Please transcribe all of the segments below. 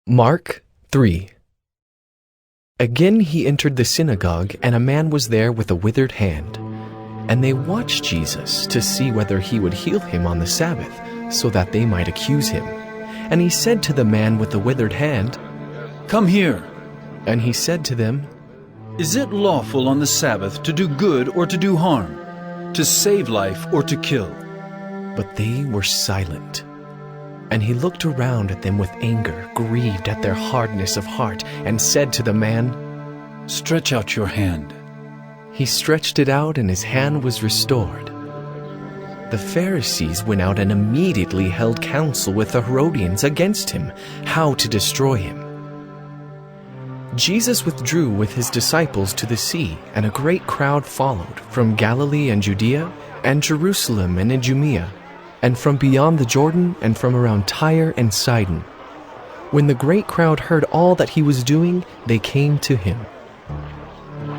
Mark 3. Again he entered the synagogue, and a man was there with a withered hand. And they watched Jesus to see whether he would heal him on the Sabbath, so that they might accuse him. And he said to the man with the withered hand, "Come here." And he said to them, "Is it lawful on the Sabbath to do good or to do harm, to save life or to kill?" But they were silent. And he looked around at them with anger, grieved at their hardness of heart, and said to the man, "Stretch out your hand." He stretched it out, and his hand was restored. The Pharisees went out and immediately held counsel with the Herodians against him, how to destroy him. Jesus withdrew with his disciples to the sea, and a great crowd followed from Galilee and Judea, and Jerusalem and Idumea, and from beyond the Jordan, and from around Tyre and Sidon. When the great crowd heard all that he was doing, they came to him.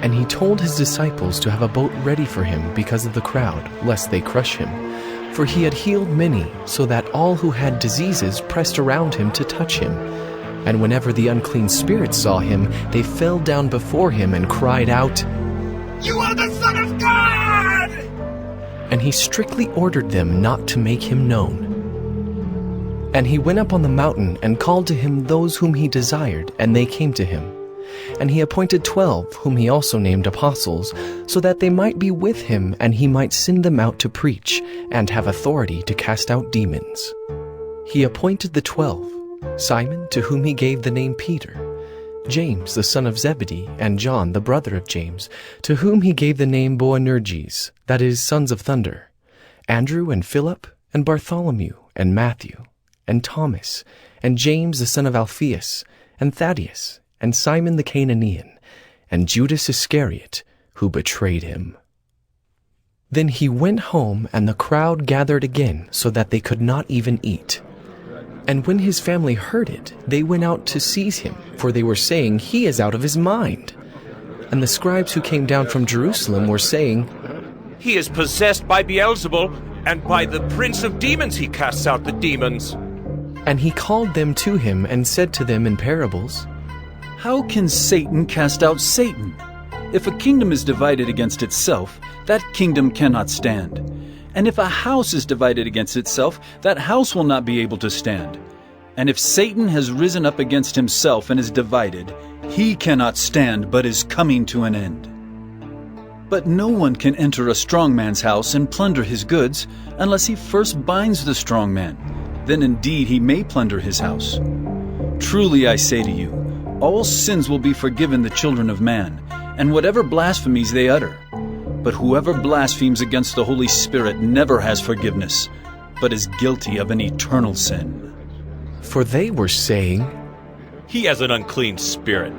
And he told his disciples to have a boat ready for him because of the crowd, lest they crush him. For he had healed many, so that all who had diseases pressed around him to touch him. And whenever the unclean spirits saw him, they fell down before him and cried out, "You are the Son of God!" And he strictly ordered them not to make him known. And he went up on the mountain and called to him those whom he desired, and they came to him. And he appointed 12, whom he also named apostles, so that they might be with him, and he might send them out to preach, and have authority to cast out demons. He appointed the 12, Simon, to whom he gave the name Peter, James the son of Zebedee, and John the brother of James, to whom he gave the name Boanerges, that is, sons of thunder, Andrew and Philip, and Bartholomew, and Matthew, and Thomas, and James the son of Alphaeus, and Thaddeus, and Simon the Cananean, and Judas Iscariot, who betrayed him. Then he went home, and the crowd gathered again, so that they could not even eat. And when his family heard it, they went out to seize him, for they were saying, "He is out of his mind." And the scribes who came down from Jerusalem were saying, "He is possessed by Beelzebul, and by the prince of demons he casts out the demons." And he called them to him and said to them in parables, How can Satan cast out Satan? If a kingdom is divided against itself, that kingdom cannot stand. And if a house is divided against itself, that house will not be able to stand. And if Satan has risen up against himself and is divided, he cannot stand, but is coming to an end. But no one can enter a strong man's house and plunder his goods, unless he first binds the strong man. Then indeed he may plunder his house. Truly I say to you, all sins will be forgiven the children of man, and whatever blasphemies they utter. But whoever blasphemes against the Holy Spirit never has forgiveness, but is guilty of an eternal sin. For they were saying, "He has an unclean spirit."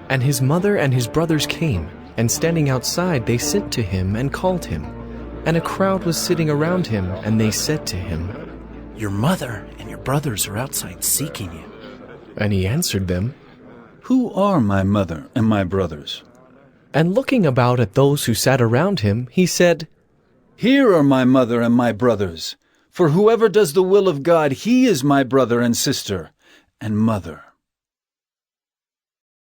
And his mother and his brothers came, and standing outside they sent to him and called him. And a crowd was sitting around him, and they said to him, "Your mother and your brothers are outside seeking you." And he answered them, Who are my mother and my brothers? and looking about at those who sat around him, he said, Here are my mother and my brothers. For whoever does the will of God, he is my brother and sister and mother.